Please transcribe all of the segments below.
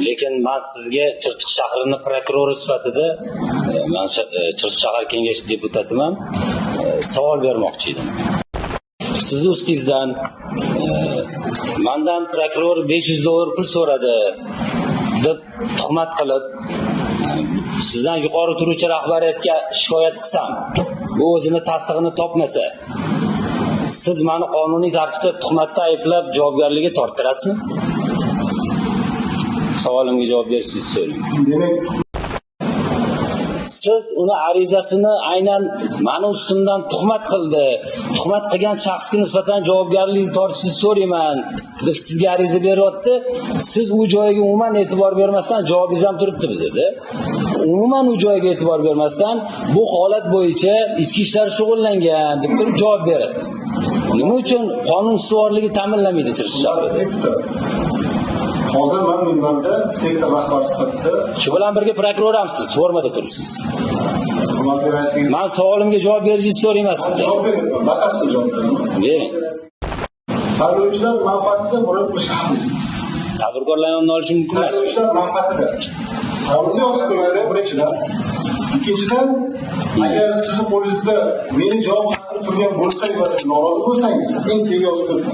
Lekin men sizga Chirchiq shahrining prokurori sifatida men Chirchiq shahar kengashi deputatiman, savol bermoqchi edim. Sizni ustingizdan mendan prokuror $500 pul so'radi deb tuhmat qilib, sizdan yuqori turuvchi rahbariyatga shikoyat qilsam, bu o'zini tasdig'ini topmasa, siz meni qonuniy tartibda tuhmatda ayblab javobgarlikka torttirasizmi? Savolimga javob bersangiz so'rayman. Demak, siz uni arizasini aynan meni ustimdan tuhmat qildi, tuhmat qilgan shaxsga nisbatan javobgarlik tortishni so'rayman deb sizga ariza beryapti. Siz u joyga umuman e'tibor bermasdan, javobingiz ham turibdi bizda. Umuman u joyga e'tibor bermasdan bu holat bo'yicha ichki ishlar shug'ullangan deb turib javob berasiz. Nima uchun qonun ustuvorligi ta'minlanmaydi Chirchiq shahrida? Hozir men minbarda sektor rahbari sifatida shu bilan birga prokuror hamsiz, formada turibsiz. Men savolimga javob berishingizni so'rayman sizdan. Javob bering, batafsil javob bering. Saylovchilar manfaatida murojaat qilish haqlisiz. Tadbirkorlar yonidan olish mumkin emas. Saylovchilar manfaatida. Qonunni yozib qo'yadi birinchidan. Ikkinchidan, agar sizni qo'lingizda meni javob haqqim turgan bo'lsa va siz norozi bo'lsangiz, eng tegi yozib qo'ying.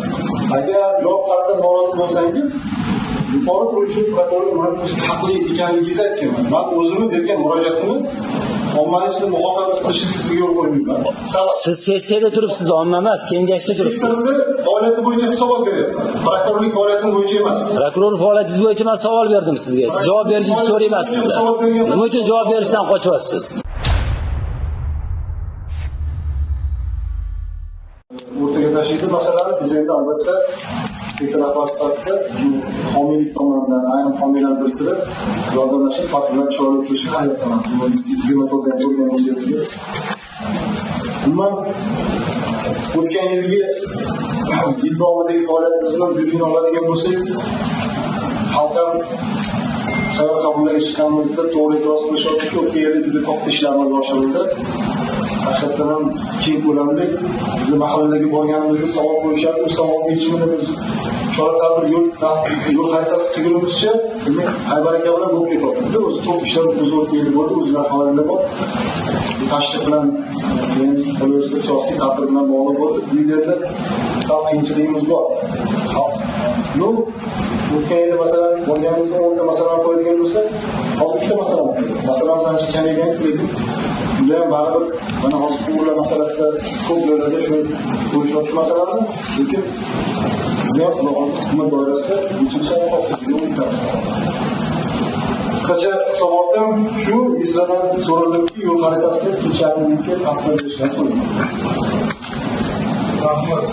Agar javob haqqida norozi bo'lsangiz, yuqori turuvchi prokurorga murojaat qilish haqli ekanligingizni aytganman. Men o'zimni bergan murojaatimni ommaning ichida muhokama qilishingizga sizga yo'l qo'ymayman. Siz sessiyada turibsiz, omma emas, kengashda turibsiz. Faoliyati bo'yicha hisobot beryapman. Prokurorlik faoliyati bo'yicha emas. Prokuror faoliyatingiz bo'yicha men savol berdim sizga. Siz javob berishingizni so'rayman sizdan. Nima uchun javob berishdan qochyapsiz? O'rtaga tashiydi masalani biz endi albatta sektor rahbari sifatida homiylik tomonidan ayrim homiylarni biriktirib yordamlashib faktlar chora ko'rishni hayotdaman. Umuman o'tgan yilgi yil davomidagi faoliyatimizdan bugun oladigan bo'lsak, xalqlar sayyor qabullarga chiqqanimizda to'g'ri e'tiroz qilishyaptiki, o'tgan yilda juda katta ishlar amalga oshirildi. Haqiqatan ham keng ko'lamli bizni mahallaga borganimizda savol qo'yishadi. Bu savolga yechimini biz chora-tadbir yo'l xaritasi tuzilishcha, demak, haybaraka bilan bo'lib ketyapti. O'zi ko'p ishlar o'zi o'tgan bo'ldi, o'zlar havolarida bor. Tashrif bilan bo'lishi siyosiy tadbir bilan bog'liq bo'ldi. Bu yerda sal qiyinchiligimiz bor. Yo'q, o'tgan yilda masalan bo'lganimizda o'nta masala qo'yadigan bo'lsak, hozir 3 ta masala bor. Masalamiz ancha kamaygan lekin ular baribir mana hozir qurlar masalasida ko'p joylarda shu ko'rishyapti masalani, lekin ular hukumat doirasida uchinchi asosda qisqacha hisobotim shu, sizlardan so'raldimki, yo'l xaritasida ikkinchi amirlikka tasdiqlashni so'radim. Rahmat.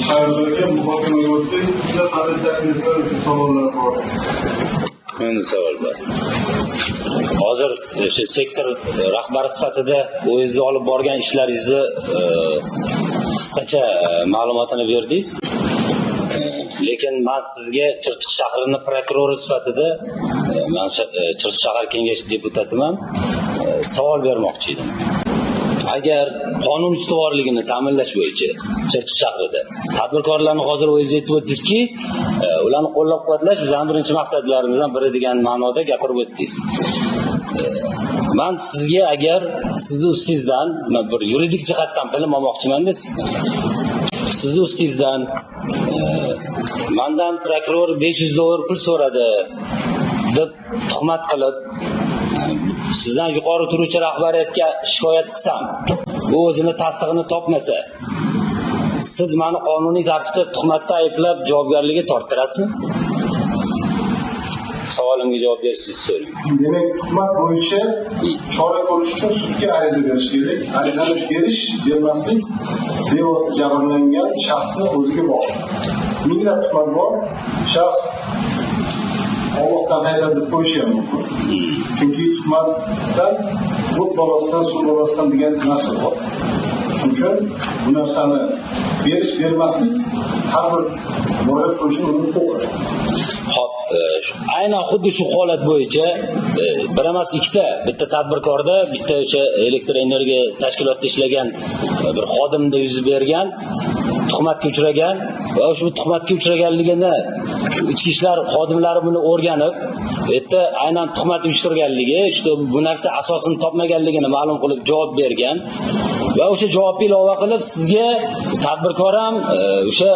Sayyorlarga muhokama bo'lsak, juda hazil takliflar va savollar bor. Meni savol bor. Hozir o'sha sektor rahbari sifatida o'zingizni olib borgan ishlaringizni qisqacha ma'lumotini berdingiz. Lekin men sizga Chirchiq shahrining prokurori sifatida men Chirchiq shahar kengashi deputatiman, savol bermoqchi edim. Agar qonun ustuvorligini ta'minlash bo'yicha Chirchiq shahrida tadbirkorlarni hozir o'zingiz aytib o'tdingizki, ularni qo'llab-quvvatlash bizning birinchi maqsadlarimizdan biri degan ma'noda gapirib o'tdingiz. Men sizga agar sizni ustingizdan bir yuridik jihatdan bilim olmoqchiman-da, sizni ustingizdan mendan prokuror $500 pul so'radi deb tuhmat qilib, sizdan yuqori turuvchi rahbariyatga shikoyat qilsam, bu o'zini tasdig'ini topmasa, siz meni qonuniy tartibda tuhmatda ayblab javobgarlikka torttirasizmi? Savolimga javob berishingizni so'rayman. Demak, tuhmat bo'yicha chora ko'rish uchun sudga ariza berish kerak. Arizani berish, bermaslik bevosita jabrlangan shaxsni o'ziga bog'liq. Minglab tuhmat bor. Shaxs Allohdan hayrat deb qo'yishi ham mumkin. Chunki tuhmatdan o't bolasidan, suv bolasidan degan narsa bor. Shuning uchun bu narsani berish, bermaslik har bir murojaat qilishni huquqi. Xo'p, aynan xuddi shu holat bo'yicha bir emas ikkita, bitta tadbirkorda, bitta o'sha elektr energiya tashkilotida ishlagan bir xodimda yuz bergan tuhmatga uchragan va shu tuhmatga uchraganligini ichki ishlar xodimlari buni o'rganib, yerda aynan tuhmat uyushtirganligi, işte bu narsa asosini topmaganligini ma'lum qilib javob bergan va o'sha javobga ilova qilib sizga tadbirkor ham, o'sha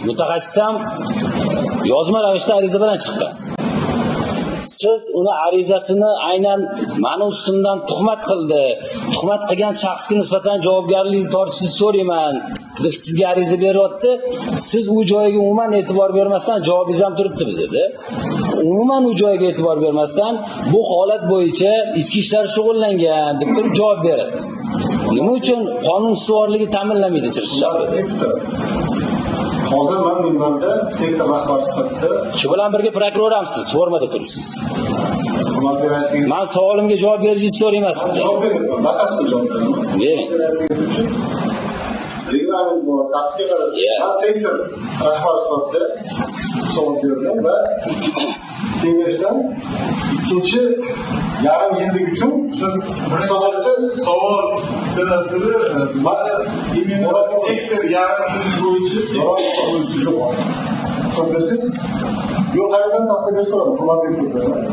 mutaxassis ham yozma ravishda ariza bilan chiqqan. Siz uni arizasini aynan ma'lum ustimdan tuhmat qildi, tuhmat qilgan shaxsga nisbatan javobgarlik tortishni so'rayman deb sizga ariza beryapti. Siz u joyiga umuman e'tibor bermasdan, javobingiz ham turibdi bizda. Umuman u joyiga e'tibor bermasdan bu holat bo'yicha ichki ishlar shug'ullangan deb turib javob berasiz. Nima uchun qonun ustuvorligi ta'minlanmaydi Chirchiq shahrida? Hozir men minbarda sektor rahbari sifatida Shu bilan birga prokuror hamsiz, formada turibsiz. hurmatli raisga Men savolimga javob berishingizni so'rayman sizdan. javob beraman. Batafsil javob beraman. Bering. Reglament bor, tartibga qarasa. Men sektor rahbari sifatida savol berdim va kengashdan ikkinchi yarim yillik uchun siz savol bilasizlar, imенно sektor yarim yil bo'yicha so'raysiz. Yo'q, qayerdan tasdiqlash so'radim, hurmatli deputatlar.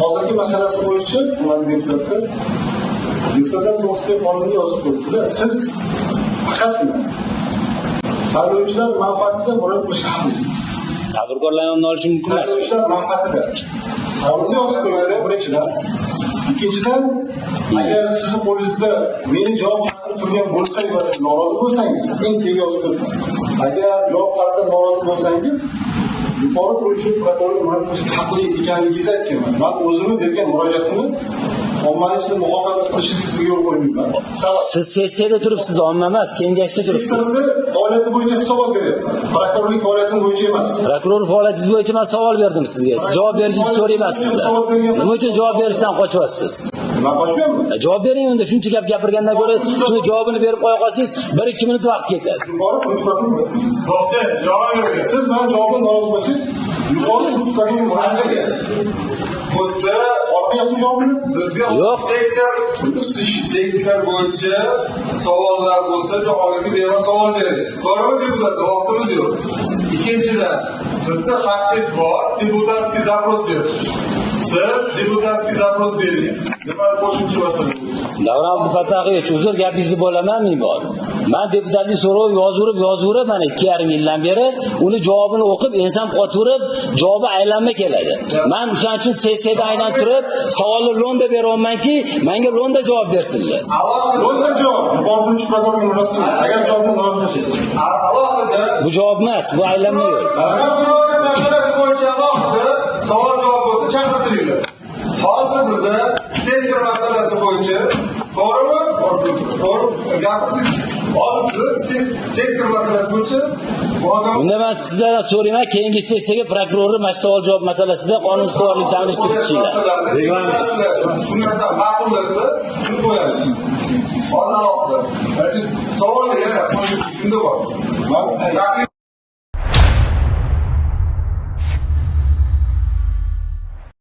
Hozirgi masalasi bo'yicha hurmatli deputatlar, deputatlar to'g'risida qonunga yozib qo'yibdi. Siz faqatgina saylovchilar manfaatida murojaat qilishga haqlisiz. Tadbirkorlar yonini olish mumkin emas. Saylovchilar manfaatida. Qonunga yozib qo'yildi, birinchidan. Ikkinchidan, agar sizni qo'lingizda meni javob haqida turgan bo'lsangiz va siz norozi bo'lsangiz, eng tegi yozib qo'yildi. Agar javob haqida norozi bo'lsangiz, yuqori turuvchi prokurorga murojaat qilishga haqli ekanligingizni aytganman. Men o'zimni bergan murojaatimni ommaviy ishni muhokama qilishingizga sizga yo'l qo'ymayman. Siz sessiyada turibsiz, omma emas, kengashda turibsiz. Sizni faoliyati bo'yicha savol beryapman. Prokurorlik faoliyati bo'yicha emas. Prokuror faoliyatingiz bo'yicha men savol berdim sizga. Siz javob berishingizni so'rayman sizdan. Nima uchun javob berishdan qochyapsiz? Men qochmayapman. Javob bering unda, shuncha gap gapirgandan ko'ra, shuni javobini berib qo'ya qolsangiz, 1-2 minut vaqt ketadi. Yuqori turuvchi prokuror. to'xta, yo'q. Siz men javobdan norozi bo'lsangiz, yuqori turuvchi prokuror murojaatga Xuddi olmayapsiz javobingiz. sizga Yo'q. sektor bo'yicha savollar bo'lsa, javobini beraman, savol bering. To'g'rimi deputatlar? Vaqtimiz yo'q. Ikkinchidan, sizda haqqingiz bor, deputatskiy zaпрос bering. Siz deputatskiy zaпрос bering. Nima qo'shimcha masala? Davron Fatahiyevich, uzr gapingizni bo'laman bor. Men deputatlik so'rov yozurib mana 2,5 yildan beri uni javobini o'qib, ensam qotirib, javobi aylanma keladi. Men o'shaning uchun sessiyada aynan turib, savolni lo'nda beryapmanki, menga lo'nda javob bersinlar. Lo'nda javob. Yuqori turuvchi prokurorga murojaat qiling. Agar javobdan norozi bo'lsangiz. Alohida Bu javob emas, bu aylanma yo'l. prokuror masalasi bo'yicha alohida savol javob bo'lsa chaqirtiringlar. Hozir biza sektor masalasi bo'yicha to'g'rimi? To'g'ri gapingiz. Hozir biza sektor masalasi bo'yicha Unda men sizlardan so'rayman, keyingi sessiyaga prokurorni savol javob masalasida qonun ustuvorlik ta'minlash kiritishinglar. Shu narsa ma'qullasa, shuni qo'yamiz. Hozir alohida. Savollar yana qo'yib kunda bor.